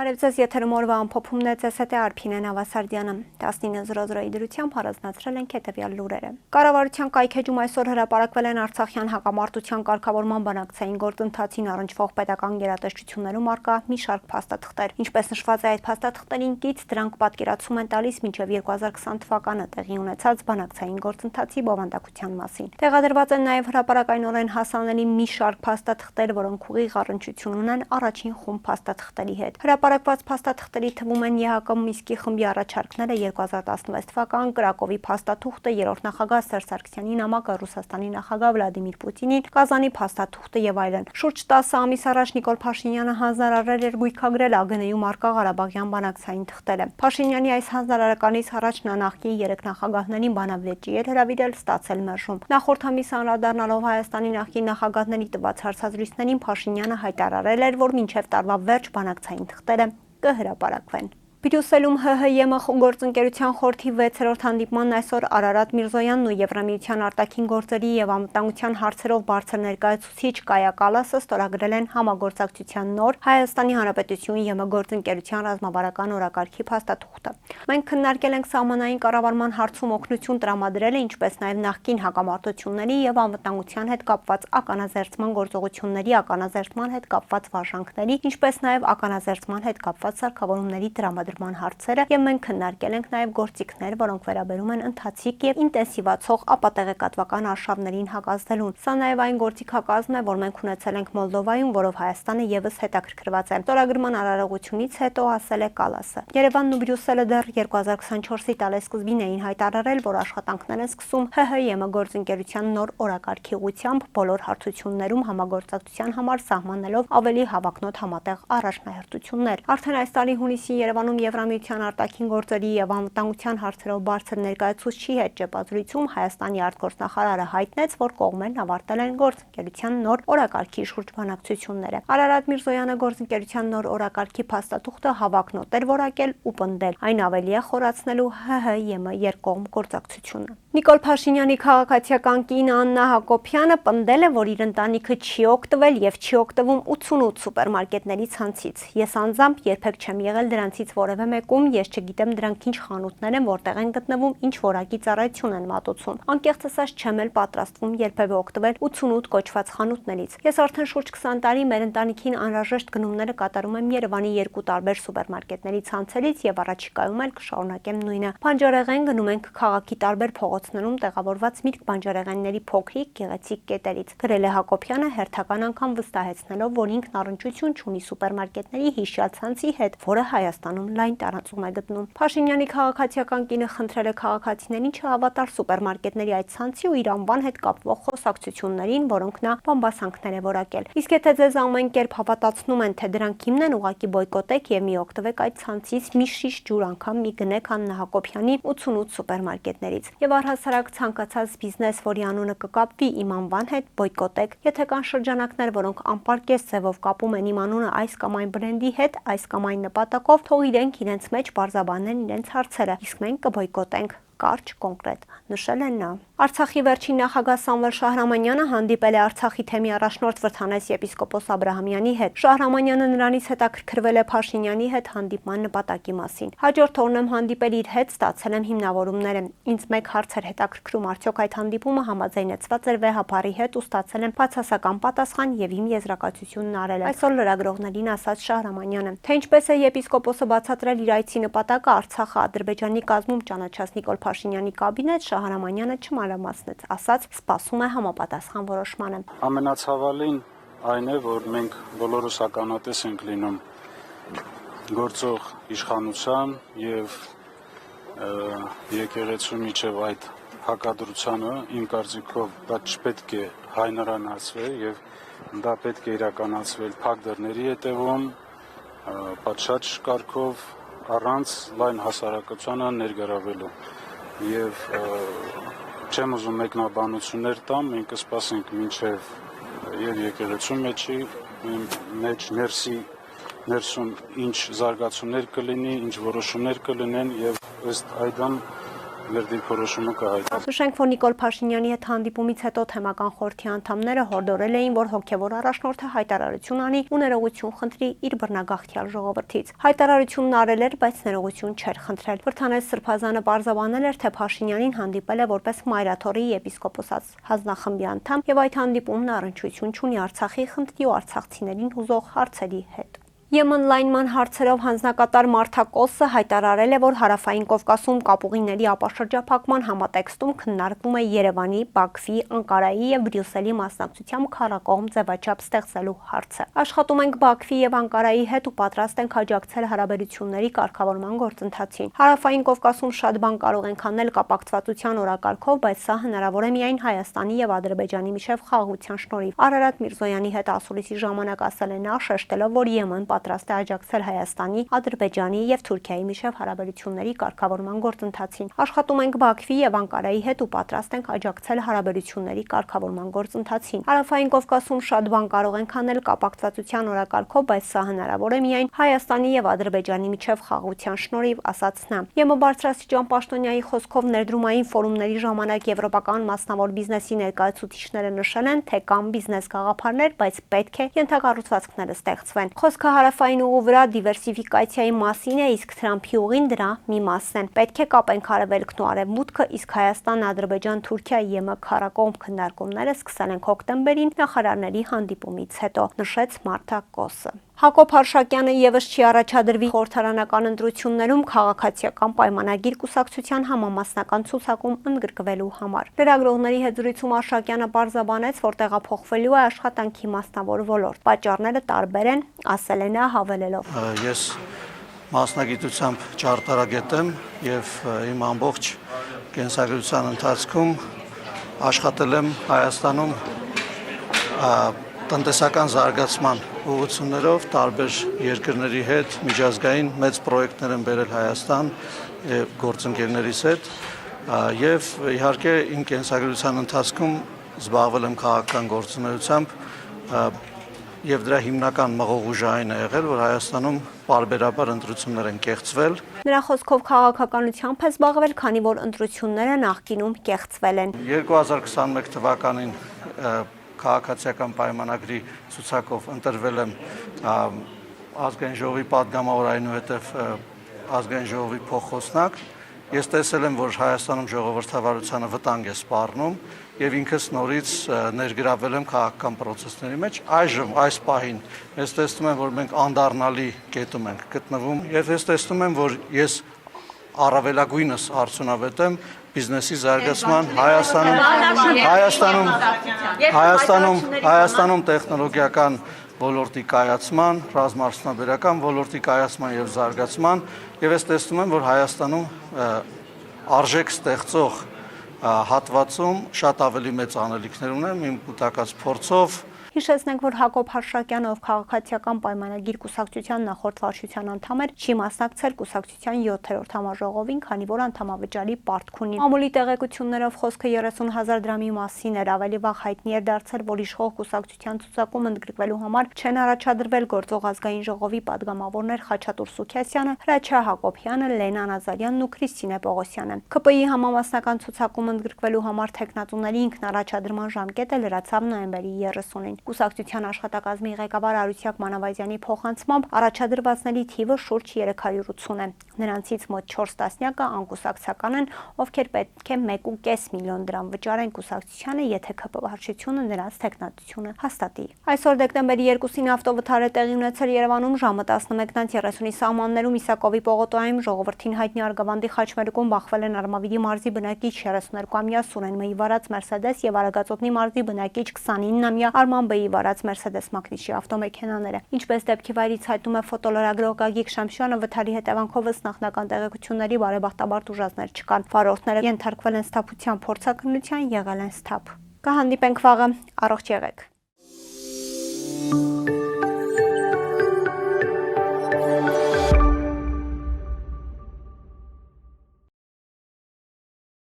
Բարև ձեզ, եթերում օրվա ամփոփումն է, ձեզ հետ է Արփինեն Ավասարդյանը։ 19:00-ի դրությամբ առանձնացրել ենք հետևյալ լուրերը։ Կառավարության կայքեջում այսօր հրապարակվել են Արցախյան հակամարտության կարգավորման բանակցային գործընթացին առնչվող պետական գերատեսչություններում առկա մի շարք փաստաթղթեր։ Ինչպես նշված է այդ փաստաթղթերին կից, դրանք պատկերացում են տալիս մինչև 2020 թվականը տեղի ունեցած բանակցային գործընթացի բովանդակության մասին։ Տեղադրված են նաև հրապարակայնորեն հասանելի մի շարք փաստաթղթեր, որոնք ուղիղ առնչություն ունեն առաջին խումբ փաստաթղթերի հետ։ Հրապարակված փաստաթղթերի թվում են ԵՀԿ Մինսկի խմբի առաջարկները 2016 թվական Կրակովի փաստաթուղթը երրորդ նախագահ Սերժ Սարգսյանի նամակը Ռուսաստանի նախագահ Վլադիմիր Պուտինին, Կազանի փաստաթուղթը եւ այլն։ Շուրջ 10 ամիս առաջ Նիկոլ Փաշինյանը հանձնարարել էր գույքագրել ԱԳՆ-ում առկա Ղարաբաղյան բանակցային թղթերը։ Փաշինյանի այս հանձնարարականից առաջ նա նախկին 3 նախագահներին բանավեճի էր հրավիրել, ստացել մերժում։ Նախորդ ամիս անդրադառնալով Հայաստանի նախկին նախագահների տված հարցազրույցներին Փաշինյանը հայտարարել էր, որ մինչև տարվա վերջ բանակցային թղթերը կհրապարակվեն։ Բրյուսելում ՀՀ գործընկերության խորհրդի 6-րդ հանդիպմանն այսօր Արարատ Միրզոյանն ու Եվրամիության արտաքին գործերի եւ անվտանգության հարցերով բարձր ներկայացուցիչ Կայա Կալասը ստորագրել են համագործակցության նոր Հայաստանի Հանրապետություն ԵՄ գործընկերության ռազմավարական օրակարգի փաստաթուղթը։ Մենք քննարկել ենք սահմանային կառավարման հարցում օգնություն տրամադրելը, ինչպես նաեւ նախկին հակամարտությունների եւ անվտանգության հետ կապված ականազերծման գործողությունների ականազերծման հետ կապված վարժանքների, ինչպես նաեւ ականազերծման հետ կապված սարքավորումների տրամադրման հարցերը եւ մենք քննարկել ենք նաեւ գործիքներ, որոնք վերաբերում են ընթացիկ եւ ինտենսիվացող ապատեղեկատվական արշավներին հակազդելուն։ Սա նաեւ այն գործիքակազմն է, որ մենք ունեցել ենք Մոլդովայում, որով Հայաստանը եւս հետաքրքրված է։ Ստորագրման արարողությունից հետո ասել է Կալասը։ Երևանն ու Բրյուսելը դեռ 2024-ի տարեսկզբին էին հայտարարել, որ աշխատանքներ են սկսում ՀՀ գործընկերության նոր օրակարգի ուղղությամբ բոլոր հարթություններում համագործակցության համար սահմանելով ավելի հավակնոտ համատեղ առաջնահերթություններ։ Արդեն այս տարի հունիսին Երևանում Եվրամիության արտաքին գործերի եւ անվտանգության հարցերով բարձր ներկայացուցչի հետ ճեպազրույցում Հայաստանի արտգործնախարարը հայտնեց, որ կողմերն ավարտել են գործընկերության նոր օրակարգի շուրջ բանակցությունները։ Արարատ Միրզոյանը գործընկերության նոր օրակարգի փաստաթուղթը հավակնոտ էր որակել ու պնդել։ Այն ավելի է խորացնելու ՀՀ-ԵՄ երկկողմ գործակցությունը։ Նիկոլ Փաշինյանի քաղաքացիական կինը Աննա Հակոբյանը պնդել է, որ իր ընտանիքը չի օգտվել եւ չի օգտվում 88 սուպերմարկետների ցանցից։ Ես անձամբ երբեք չեմ եղել դրանցից որևէ մեկում, ես չգիտեմ դրանք ինչ խանութներ են, որտեղ են գտնվում, ինչ որակի ծառայություն են մատուցում։ Անկեղծ ասած չեմ էլ պատրաստվում երբևէ օգտվել 88 կոչված խանութներից։ Ես արդեն շուրջ 20 տարի մեր ընտանիքին անհրաժեշտ գնումները կատարում եմ Երևանի 2 տարբեր սուպերմարկետների ցանցերից եւ առաջիկայում էլ կշարունակեմ նույնը։ Բանջարեղեն գնում ենք քաղաքի տարբեր փողոցներում տեղավորված միրգ բանջարեղենների փոքրիկ գեղեցիկ կետերից։ Գրել է Հակոբյանը հերթական անգամ վստահեցնելով, որ ինքն առնչություն չունի սուպերմարկետների հիշյալ ցանցի հետ, որը Հայաստանում լայն տարածում է գտնում։ Փաշինյանի քաղաքացիական կինը խնդրել է քաղաքացիներին չհավատալ սուպերմարկետների այդ ցանցի ու իր անվան հետ կապվող խոսակցություններին, որոնք նա բամբասանքներ է որակել։ Իսկ եթե ձեզ ամեն կերպ հավատացնում են, թե դրանք հիմն են, ուղղակի բոյկոտեք եւ մի օգտվեք այդ ցանցից մի շիշ ջուր անգամ մի գնեք Աննա Հակոբյանի 88 սուպերմարկետներից։ Եվ առհասարակ ցանկացած բիզնես, որի անունը կկապվի իմ անվան հետ, բոյկոտեք։ Եթե կան շրջանակներ, որոնք անպարկեշտ ձևով կապում են իմ անունը այս կամ այն բրենդի հետ, այս կամ այն նպատակով, թող իրենց մեջ բարձաբանեն իրենց հարցերը, իսկ մենք կբոյկոտենք։ Կարճ կոնկրետ նշել են նա։ Արցախի վերջին նախագահ Սամվել Շահրամանյանը հանդիպել է Արցախի թեմի առաջնորդ Վրթանես եպիսկոպոս Աբրահամյանի հետ։ Շահրամանյանը նրանից հետաքրքրվել է Փաշինյանի հետ հանդիպման նպատակի մասին։ Հաջորդ օրն եմ հանդիպել իր հետ, ստացել եմ հիմնավորումները։ Ինձ մեկ հարց էր հետաքրքրում, արդյոք այդ հանդիպումը համաձայնեցված էր վեհապարի հետ ու ստացել եմ բացասական պատասխան եւ իմ եզրակացությունն արել է։ Այսօր լրագրողներին ասաց Շահրամանյանը, թե ինչպես է եպիսկոպոսը բացատրել իր այցի նպատակը Արցախը Ադրբեջանի կազմում ճանաչած Նիկոլ Փաշինյանի կաբինետ, Շահրամանյանը չմանրամասնեց, ասաց սպասում է համապատասխան որոշմանը։ Ամենացավալին այն է, որ մենք բոլորս ականատես ենք լինում գործող իշխանության եւ եկեղեցու միջև այդ հակադրությանը, իմ կարծիքով դա չպետք է հայնարանացվել եւ դա պետք է իրականացվել փակ դռների հետևում, պատշաճ կարգով, առանց լայն հասարակությանը ներգրավելու։ Եվ չեմ ուզում մեկնաբանություններ տամ, մենք կսպասենք մինչև եւ եկեղեցու մեջ ներսում ինչ զարգացումներ կլինի, ինչ որոշումներ կլինեն եւ ըստ այդմ իր դիրքորոշումը կհայտարարի։ Նշենք, որ Նիկոլ Փաշինյանի հետ հանդիպումից հետո թեմական խորհրդի անդամները հորդորել էին, որ հոգևոր առաջնորդը հայտարարություն անի ու ներողություն խնդրի իր բռնագաղթյալ ժողովրդից։ Հայտարարությունն արել էր, բայց ներողություն չէր խնդրել։ Վրթանես Սրբազանը պարզաբանել էր, թե Փաշինյանին հանդիպել է որպես Մայրաթորի եպիսկոպոսած հանձնախմբի անդամ եւ այդ հանդիպումն առնչություն չունի Արցախի խնդրի ու արցախցիներին հուզող հարցերի հետ։ Եմն լայնման հարցերով հանձնակատար Մարթա Կոսը հայտարարել է, որ Հարավային Կովկասում կապուղիների ապաշրջափակման համատեքստում քննարկվում է Երևանի, Բաքվի, Անկարայի եւ Բրյուսելի մասնակցությամբ քառակողմ ձևաչափ ստեղծելու հարցը։ Աշխատում ենք Բաքվի եւ Անկարայի հետ ու պատրաստ ենք աջակցել հարաբերությունների կարգավորման գործընթացին։ Հարավային Կովկասում շատ բան կարող ենք անել կապակցվածության օրակարգով, բայց սա հնարավոր է միայն Հայաստանի եւ Ադրբեջանի միջև խաղաղության շնորհիվ։ Արարատ Միրզոյանի հետ ասուլիսի ժամանակ ասել է նա, շեշտելով, որ Եմեն պատրաստ է աջակցել Հայաստանի, Ադրբեջանի եւ Թուրքիայի միջև հարաբերությունների կարգավորման գործընթացին։ Աշխատում ենք Բաքվի եւ Անկարայի հետ ու պատրաստ ենք աջակցել հարաբերությունների կարգավորման գործընթացին։ Հարավային Կովկասում շատ բան կարող ենք անել կապակցվածության օրակարգով, բայց սա հնարավոր է միայն Հայաստանի եւ Ադրբեջանի միջև խաղաղության շնորհիվ, ասաց նա։ ԵՄ բարձրաստիճան պաշտոնյայի խոսքով ներդրումային ֆորումների ժամանակ եվրոպական մասնավոր բիզնեսի ներկայացուցիչները նշել են, թե կան բիզնես գաղափարներ, բայց պետք է ենթակառուցվածքները ստեղծվեն։ Խոսքը հարավային ուղու վրա դիվերսիֆիկացիայի մասին է, իսկ Թրամփի ուղին դրա մի մասն է։ Պետք է կապենք արևելքն ու արևմուտքը, իսկ Հայաստան, Ադրբեջան, Թուրքիա, ԵՄ քառակողմ քննարկումները սկսել ենք հոկտեմբերին նախարարների հանդիպումից հետո, նշեց Մարթա Կոսը։ Հակոբ Հարշակյանը եւս չի առաջադրվի խորհրդարանական ընտրություններում քաղաքացիական պայմանագիր կուսակցության համամասնական ցուցակում ընդգրկվելու համար։ Լրագրողների հետ զրույցում Հարշակյանը պարզաբանեց, որ տեղափոխվելու է աշխատանքի մասնավոր ոլորտ։ Պատճառները տարբեր են, ասել է նա հավելելով. Ես մասնագիտությամբ ճարտարագետ եմ եւ իմ ամբողջ կենսագրության ընթացքում աշխատել եմ Հայաստանում տնտեսական զարգացման ուղղություններով տարբեր երկրների հետ միջազգային մեծ պրոյեկտներ են բերել Հայաստան եւ գործընկերներիս հետ եւ իհարկե իմ կենսագրության ընթացքում զբաղվել եմ քաղաքական գործունեությամբ եւ դրա հիմնական մղողուժը այն է եղել, որ Հայաստանում պարբերաբար ընտրություններ են կեղծվել։ Նրա խոսքով քաղաքականությամբ է զբաղվել, քանի որ ընտրությունները նախկինում կեղծվել են։ 2021 թվականին քաղաքացիական պայմանագրի ցուցակով ընտրվել եմ ազգային ժողովի падգամավոր, այնուհետև ազգային ժողովի փոխխոսնակ։ Ես տեսել եմ, որ Հայաստանում ժողովրդավարությանը վտանգ է սպառնում եւ ինքս նորից ներգրավել եմ քաղաքական process-ների մեջ։ Այժմ այս պահին ես տեսնում եմ, որ մենք անդառնալի կետում ենք գտնվում եւ ես տեսնում եմ, որ ես առավելագույնս արդյունավետ եմ բիզնեսի զարգացման Հայաստանում տեխնոլոգիական ոլորտի կայացման, ռազմարդյունաբերական ոլորտի կայացման եւ զարգացման եւ ես տեսնում եմ, որ Հայաստանում արժեք ստեղծող հատվածում շատ ավելի մեծ անելիքներ ունեմ իմ կուտակած փորձով։ Հիշեցնենք, որ Հակոբ Հարշակյանը, ով քաղաքացիական պայմանագիր կուսակցության նախորդ վարչության անդամ էր, չի մասնակցել կուսակցության 7-րդ համաժողովին, քանի որ անդամավճարի պարտք ունի։ Ամուլի տեղեկություններով խոսքը 30,000 դրամի մասին էր, ավելի վաղ հայտնի էր դարձել, որ իշխող կուսակցության ցուցակում ընդգրկվելու համար չեն առաջադրվել գործող ազգային ժողովի падգամավորներ Խաչատուր Սուքիասյանը, Հրաչյա Հակոբյանը, Լենա Նազարյանն ու Քրիստինե Պողոսյանը։ ԿՊ-ի համամասնական ցուցակում ընդգրկվելու համար թեկնածուների ինքնարաչադրման ժամկետը լրացավ նոյեմբերի 30-ին։ Կուսակցության աշխատակազմի ղեկավար Արուսյակ Մանավազյանի փոխանցմամբ առաջադրվածների թիվը շուրջ 380 է։ Նրանցից մոտ 4 տասնյակը անկուսակցական են, ովքեր պետք է 1.5 միլիոն դրամ վճարեն կուսակցությանը, եթե ԿՊ վարչությունը նրանց թեկնածությունը հաստատի։ Այսօր դեկտեմբերի 2-ին ավտովթար է տեղի ունեցել Երևանում ժամը 11:30-ի սահմաններում Իսակովի պողոտայում ժողովրդին հայտնի Արգավանդի խաչմերուկում բախվել են Արմավիրի մարզի բնակիչ 32-ամյա Սուրեն Մ-ի վարած Մերսեդես եւ Արագածոտնի մարզի բնակիչ 29-ամյա Արման B-ի վարած Մերսեդես մակնիշի ավտոմեքենաները։ Ինչպես դեպքի վայրից հայտնում է ֆոտոլրագրող Գագիկ Շամշյանը, վթարի հետևանքով նախնական տեղեկությունների բարեբախտաբար տուժածներ չկան։ Վարորդները ենթարկվել են սթափության փորձաքննության, եղել են սթափ։ Կհանդիպենք վաղը, առողջ եղեք։